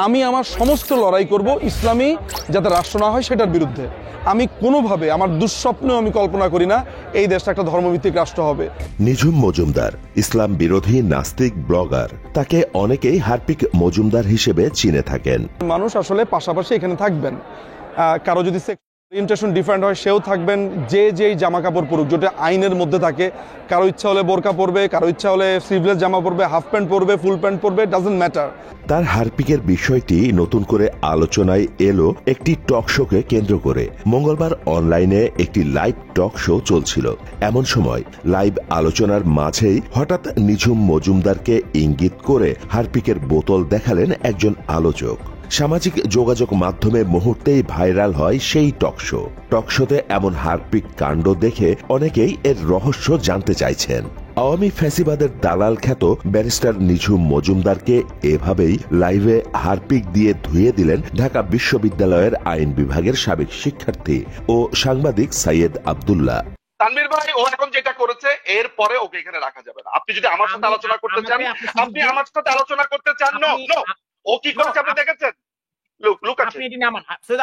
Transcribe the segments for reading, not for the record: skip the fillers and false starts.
আমি আমার সমস্ত লড়াই করব ইসলামী যাতে রাষ্ট্র না হয় সেটার বিরুদ্ধে। আমি কোনোভাবে আমার দুঃস্বপ্নেও আমি কল্পনা করি না এই দেশটা একটা ধর্মভিত্তিক রাষ্ট্র হবে। নিঝুম মজুমদার ইসলাম বিরোধী নাস্তিক ব্লগার। তাকে অনেকেই হারপিক মজুমদার হিসেবে চিনে থাকেন। মানুষ আসলে পাশাপাশি এখানে থাকবেন, কারো যদি ওরিয়েন্টেশন ডিফারেন্ট হয় সেও থাকবেন, যেই জামা কাপড় পরুক যেটা আইনের মধ্যে থাকে। কারো ইচ্ছা হলে বোরকা পরবে, কারো ইচ্ছা হলে স্লিভলেস জামা পরবে, হাফ প্যান্ট পরবে, ফুল প্যান্ট পরবে, ডাজন্ট ম্যাটার। তার হারপিকের বিষয়টি নতুন করে আলোচনায় এলো একটি টক শোকে কেন্দ্র করে। মঙ্গলবার অনলাইনে একটি লাইভ টক শো চলছিল। এমন সময় লাইভ আলোচনার মাঝেই হঠাৎ নিঝুম মজুমদারকে ইঙ্গিত করে হারপিকের বোতল দেখালেন একজন আলোচক। সামাজিক যোগাযোগ মাধ্যমে মুহূর্তেই ভাইরাল হয় সেই টক শো। টক শোতে এমন হারপিক কাণ্ড দেখে অনেকেই এর রহস্য জানতে চাইছেন। আওয়ামী ফ্যাসিবাদের দালাল খ্যাত ব্যারিস্টার নিঝুম মজুমদারকে এভাবেই লাইভে হারপিক দিয়ে ধুয়ে দিলেন ঢাকা বিশ্ববিদ্যালয়ের আইন বিভাগের সাবেক শিক্ষার্থী ও সাংবাদিক সৈয়দ আব্দুল্লাহ। তানভীর ভাই ও এখন যেটা করেছে এর পরে ওকে এখানে রাখা যাবে না। আপনি যদি আমার সাথে আলোচনা করতে চান, আপনি আমার সাথে আলোচনা করতে চান। নো ও কি করেছে আপনি দেখেছেন?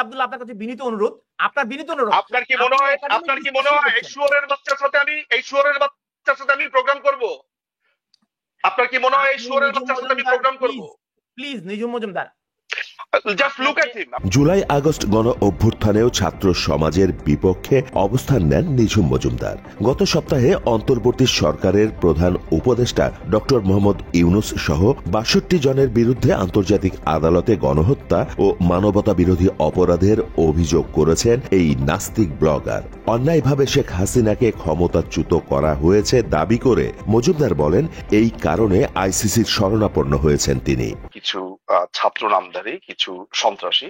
আপনার কাছে বিনীত অনুরোধ, আপনার কি মনে হয় এই শুয়োরের বাচ্চার সাথে আমি প্রোগ্রাম করব? আপনার কি মনে হয় এই শুয়োরের বাচ্চার সাথে আমি প্রোগ্রাম করব? Please Nijhum Majumdar, July August গণ অভ্যুত্থানেও ছাত্র সমাজের বিপক্ষে অবস্থান নেন নিঝুম মজুমদার। গত সপ্তাহে অন্তর্বর্তী সরকারের প্রধান উপদেষ্টা ডক্টর মোহাম্মদ ইউনুস সহ ৬২ জনের বিরুদ্ধে আন্তর্জাতিক আদালতে গণহত্যা ও মানবতা বিরোধী অপরাধের অভিযোগ করেছেন এই নাস্তিক ব্লগার। অন্যায়ভাবে শেখ হাসিনাকে ক্ষমতাচ্যুত করা হয়েছে দাবি করে মজুমদার বলেন এই কারণে আইসিসির শরণাপন্ন হয়েছেন তিনি। কিছু ছাত্র নামধারী কিছু সন্ত্রাসী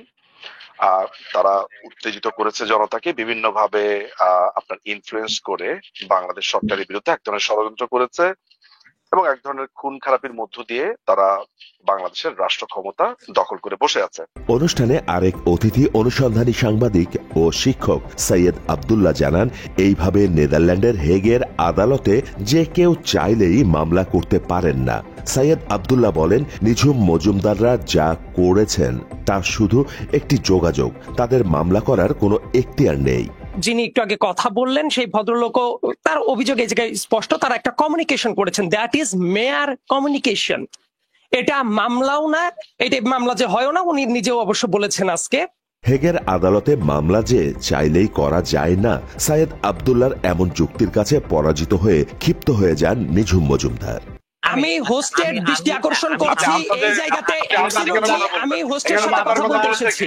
তারা উত্তেজিত করেছে জনতাকে, বিভিন্ন ভাবে আপনার ইনফ্লুয়েন্স করে বাংলাদেশ সরকারের বিরুদ্ধে এক ধরনের ষড়যন্ত্র করেছে এবং এক ধরনের খুন খারাপির মধ্য দিয়ে তারা বাংলাদেশের রাষ্ট্র ক্ষমতা দখল করে বসে আছে। অনুষ্ঠানে আরেক অতিথি অনুসন্ধানী সাংবাদিক ও শিক্ষক সৈয়দ আব্দুল্লাহ জানান, এইভাবে নেদারল্যান্ডের হেগের আদালতে যে কেউ চাইলেই মামলা করতে পারেন না। সৈয়দ আব্দুল্লাহ বলেন, নিঝুম মজুমদাররা যা করেছেন তা শুধু একটি যোগাযোগ, তাদের মামলা করার কোনো এখতিয়ার নেই। যিনি একটু আগে কথা বললেন সেই ভদ্রলোকও তার অভিযোগ এই জায়গায় স্পষ্ট, তারা একটা কমিউনিকেশন করেছেন, দ্যাট ইজ মেয়ার কমিউনিকেশন। এটা মামলাও না, এটা মামলা যে হয়ও না, উনি নিজেও অবশ্য বলেছেন আজকে। হেগের আদালতে মামলা যে চাইলেই করা যায় না, সৈয়দ আব্দুল্লাহর এমন যুক্তির কাছে পরাজিত হয়ে ক্ষিপ্ত হয়ে যান নিঝুম মজুমদার। আমি হোস্টের দৃষ্টি আকর্ষণ করছি এই জায়গাতে, আমি হোস্টের সাথে কথা বলতে এসেছি,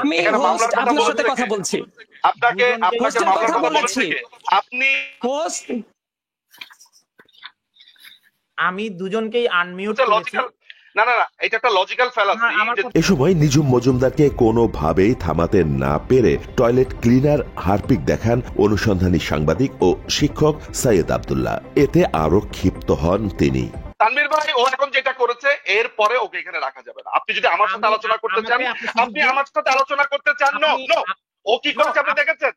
আমি হোস্ট আপনার সাথে কথা বলছি, আপনাকে কথা বলেছি, আপনি হোস্ট আমি দুজনকেই আনমিউট করেছি। না, এটা একটা লজিক্যাল ফ্যালাসি। এ সময় নিঝুম মজুমদারকে কোনোভাবেই থামাতে না পেরে টয়লেট ক্লিনার হারপিক দেখান অনুসন্ধানী সাংবাদিক ও শিক্ষক সৈয়দ আব্দুল্লাহ। এতে আরো ক্ষিপ্ত হন তিনি। তানভীর ভাই ও এখন যেটা করেছে এর পরে ওকে এখানে রাখা যাবে না। আপনি যদি আমার সাথে আলোচনা করতে চান, আপনি আমার সাথে আলোচনা করতে চান। নো ও কি করেছে আপনি দেখেছেন?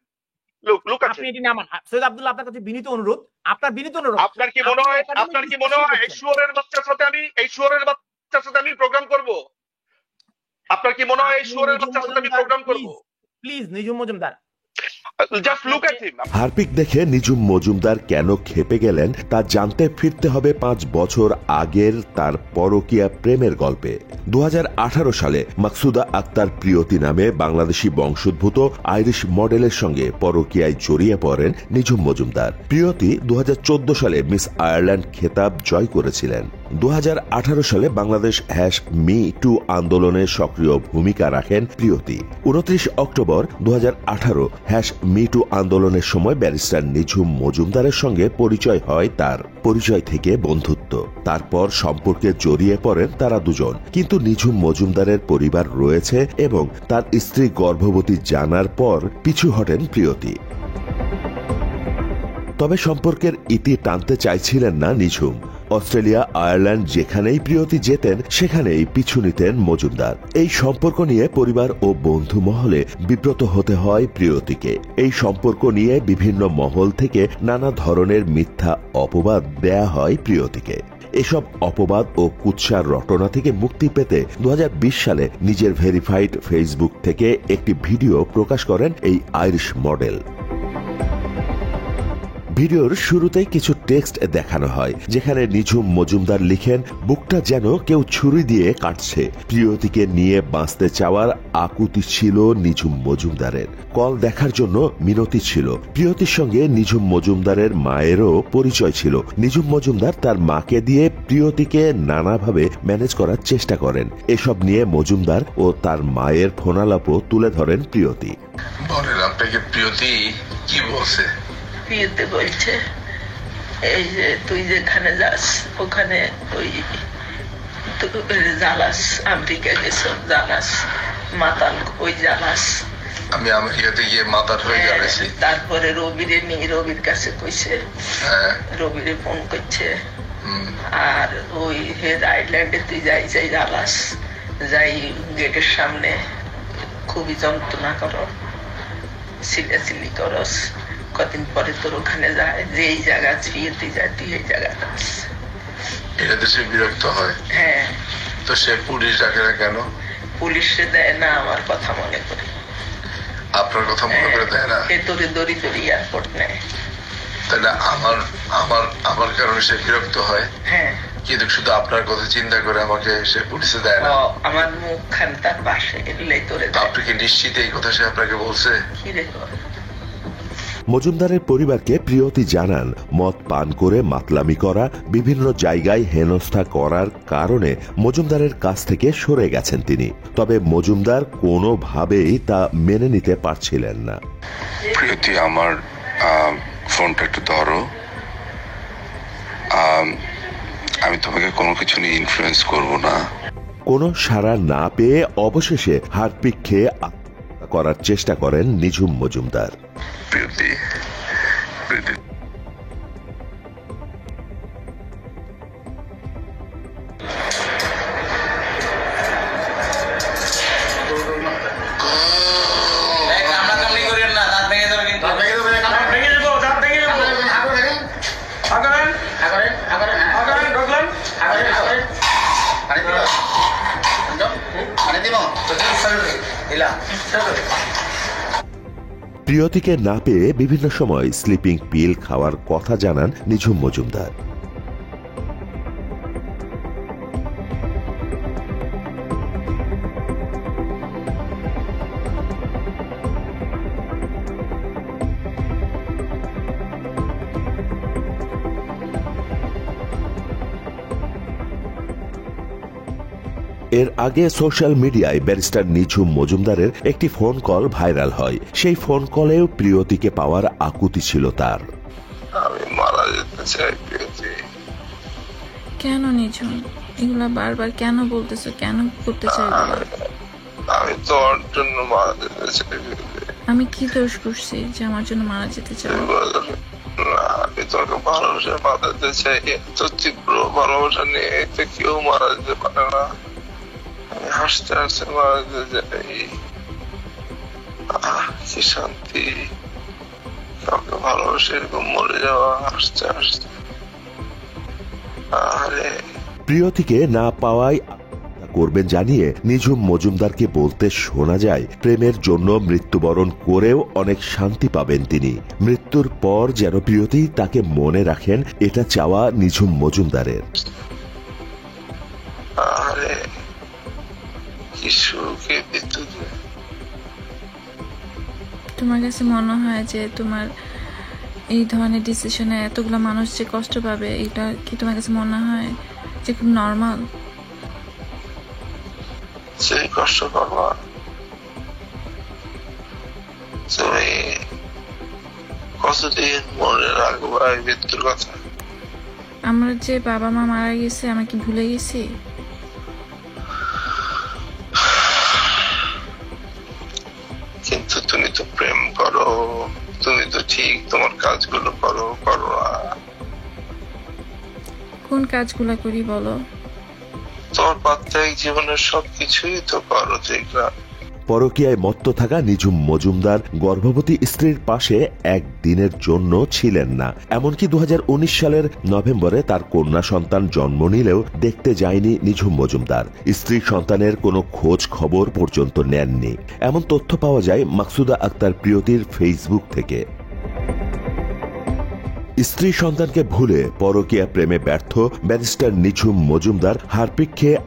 আপনার কাছে বিনীত অনুরোধ, আপনার কি মনে হয় এই শুয়োরের বাচ্চার সাথে আমি প্রোগ্রাম করব? আপনার কি মনে হয় এই শুয়োরের বাচ্চার সাথে আমি প্রোগ্রাম করব? প্লিজ নিঝুম মজুমদার, হারপিক দেখে নিঝুম মজুমদার কেন ক্ষেপে গেলেন তা জানতে ফিরতে হবে ৫ বছর আগের তার পরকীয়া প্রেমের গল্পে। ২০১৮ সালে মাকসুদা আক্তার প্রিয়তি নামে বাংলাদেশি বংশোদ্ভূত আইরিশ মডেলের সঙ্গে পরকীয়ায় জড়িয়ে পড়েন নিঝুম মজুমদার। প্রিয়তি ২০১৪ সালে মিস আয়ারল্যান্ড খেতাব জয় করেছিলেন। ২০১৮ সালে বাংলাদেশ মি টু আন্দোলনে সক্রিয় ভূমিকা রাখেন প্রিয়তি। ২৯ অক্টোবর ২০১৮ মি টু আন্দোলনের সময় ব্যারিস্টার নিঝুম মজুমদারের সঙ্গে পরিচয় হয় তার। পরিচয় থেকে বন্ধুত্ব, তারপর সম্পর্কে জড়িয়ে পড়েন তারা দুজন। কিন্তু নিঝুম মজুমদারের পরিবার রয়েছে এবং তার স্ত্রী গর্ভবতী জানার পর পিছু হটেন প্রিয়তি। তবে সম্পর্কের ইতি টানতে চাইছিলেন না নিঝুম। অস্ট্রেলিয়া, আয়ারল্যান্ড যেখানেই প্রিয়তি যেতেন সেখানেই পিছু নিতেন মজুমদার। এই সম্পর্ক নিয়ে পরিবার ও বন্ধু মহলে বিব্রত হতে হয় প্রিয়তিকে। এই সম্পর্ক নিয়ে বিভিন্ন মহল থেকে নানা ধরনের মিথ্যা অপবাদ দেয়া হয় প্রিয়তিকে। এসব অপবাদ ও কুৎসার রটনা থেকে মুক্তি পেতে 2020 সালে নিজের ভেরিফাইড ফেসবুক থেকে একটি ভিডিও প্রকাশ করেন এই আইরিশ মডেল। ভিডিওর শুরুতেই কিছু টেক্সট দেখানো হয়, যেখানে নিঝুম মজুমদার লিখেন, বুকটা যেন কেউ ছুরি দিয়ে কাটছে। প্রিয়তিকে নিয়ে বাঁচতে চাওয়ার আকুতি ছিল নিঝুম মজুমদারের। কল দেখার জন্য মিনতি ছিল। প্রিয়তির সঙ্গে নিঝুম মজুমদারের মায়েরও পরিচয় ছিল। নিঝুম মজুমদার তার মাকে দিয়ে প্রিয়তিকে নানাভাবে ম্যানেজ করার চেষ্টা করেন। এসব নিয়ে মজুমদার ও তার মায়ের ফোনালাপও তুলে ধরেন প্রিয়তি। বলেন, আপনাকে প্রিয়তি কি বলছে? প্রিয়তি বলছে, এই যে তুই যেখানে যাস ওখানে ওই জ্বালাস, আমেরিকা গেছ জ্বালাস, মাতাল ওই জ্বালাস। আমি আমেরিকাতে গিয়ে মাতাল হয়ে গেছি। তারপরে রবিরে নিয়ে রবির কাছে কইছে, রবিরে ফোন করছে, আর ওই হেড আইল্যান্ডে তুই যাই জ্বালাস, যাই গেটের সামনে খুবই যন্ত্রণা করো, সিলাসিলি করস, কদিন পরে তোর ওখানে যায়, যে এই জায়গা ছুঁয়েতে যায় তুই এই জায়গাটা। এটাতে সে বিরক্ত হয়। হ্যাঁ। তো সে পুলিশ ডাকে না কেন? পুলিশে দেয় না আমার কথা মনে করে। আপনার কথা মনে করে দেয় না? এ তোরে দড়ি দড়ি এয়ারপোর্ট নেয়। তাহলে আমার কারণে সে বিরক্ত হয়। হ্যাঁ। কিন্তু শুধু আপনার কথা চিন্তা করে আমাকে সে পুলিশে দেয় না। আমার মুখখান তার পাশে, এগুলাই তোরে। আপনি কি নিশ্চিত এই কথা সে আপনাকে বলছে? কি রে মজুমদারের পরিবারকে প্রিয়তি জানান, মদ পান করে মাতলামি করা, বিভিন্ন জায়গায় হেনস্থা করার কারণে মজুমদারের কাছ থেকে সরে গেছেন তিনি। তবে মজুমদার কোনোভাবেই তা মেনে নিতে পারছিলেন না। প্রিয়তি, আমার ফোনটা একটু ধরো। আমি তোমাকে কোনো কিছু নিয়ে ইনফ্লুয়েন্স করব না। কোনো সাড়া না পেয়ে অবশেষে হারপিক খেয়ে আত্মহত্যা করার চেষ্টা করেন নিঝুম মজুমদার। প্রিয়তি, প্রিয়তি, প্রিয়তিকে না পেয়ে বিভিন্ন সময় স্লিপিং পিল খাওয়ার কথা জানান নিঝুম মজুমদার। এর আগে সোশ্যাল মিডিয়ায় ব্যারিস্টার নিঝুম মজুমদারের একটি ফোন কল ভাইরাল হয়। সেই ফোন কলেও প্রিয়তিকে পাওয়ার আকুতি ছিল তার। আমি মারা যেতে চাই প্রিয়তি। কেন নিঝুম এগুলা বারবার কেন বলতেছো? কেন করতে চাই? আমি তোর জন্য মারা যেতে চাই। আমি কি দোষ করছি যে আমার জন্য মারা যেতে চাই? আমি তোকে ভালোবাসা বাঁধাতে চাই। এত তীব্র ভালোবাসা নিয়ে কেউ মারা যেতে পারে না। আমি হাসতে হাসতে মারা যেতে চাই। কি শান্তি কাউকে ভালোবাসে এরকম মরে যাওয়া, হাসতে হাসতে। আরে প্রিয়তিকে না পাওয়ায় করবেন জানিয়ে নিঝুম মজুমদারকে বলতে শোনা যায়, প্রেমের জন্য মৃত্যুবরণ করেও অনেক শান্তি পাবেন তিনি। মৃত্যুর পর যেন প্রিয়তি তাকে মনে রাখেন, এটা চাওয়া নিঝুম মজুমদারের। আরে কি সুখে বিদ্যুৎ। তোমার কাছে মনে হয় যে তোমার এই ধরনের ডিসিশনে এতগুলো মানুষ যে কষ্ট পাবে, এটা কি তোমার কাছে মনে হয় যে খুব নর্মাল? সেই কষ্ট পাবা তুমি কতদিন মনে রাখবা এই মৃত্যুর কথা? আমার যে বাবা মা মারা গেছে আমি কি ভুলে গেছি? কিন্তু তুমি তো প্রেম করো, তুমি তো ঠিক তোমার কাজগুলো করো না। কোন কাজগুলো করি বলো? তোমার পারিবারিক জীবনের সবকিছুই তো করো ঠিক না? পরকীয়ায় মত্ত থাকা নিঝুম মজুমদার গর্ভবতী স্ত্রীর পাশে একদিনের জন্য ছিলেন না। এমনকি 2019 সালের নভেম্বরে তার কন্যা সন্তান জন্ম নিলেও দেখতে যায়নি নিঝুম মজুমদার। স্ত্রী সন্তানের কোনো খোঁজ খবর পর্যন্ত নেননি। এমন তথ্য পাওয়া যায় মাকসুদা আক্তার প্রিয়তির ফেসবুক থেকে। স্ত্রী সন্তানকে ভুলে পরকীয়া প্রেমে ব্যর্থ ব্যারিস্টার নিঝুম মজুমদার হারপিক খেয়ে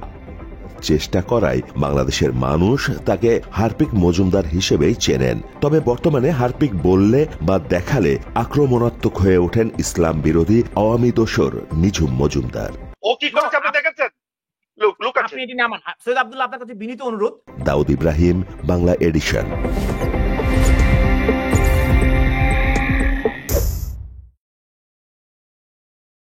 চেষ্টা করায় বাংলাদেশের মানুষ তাকে হারপিক মজুমদার হিসেবেই চেনেন। তবে বর্তমানে হারপিক বললে বা দেখালে আক্রমণাত্মক হয়ে ওঠেন ইসলাম বিরোধী আওয়ামী দোসর নিঝুম মজুমদার। ও কি করেছে আপনি দেখেছেন? আপনি এটি নামান। সৈয়দ আব্দুল্লাহ, আপনার কাছে বিনীত অনুরোধ। দাউদ ইব্রাহিম, বাংলা এডিশন।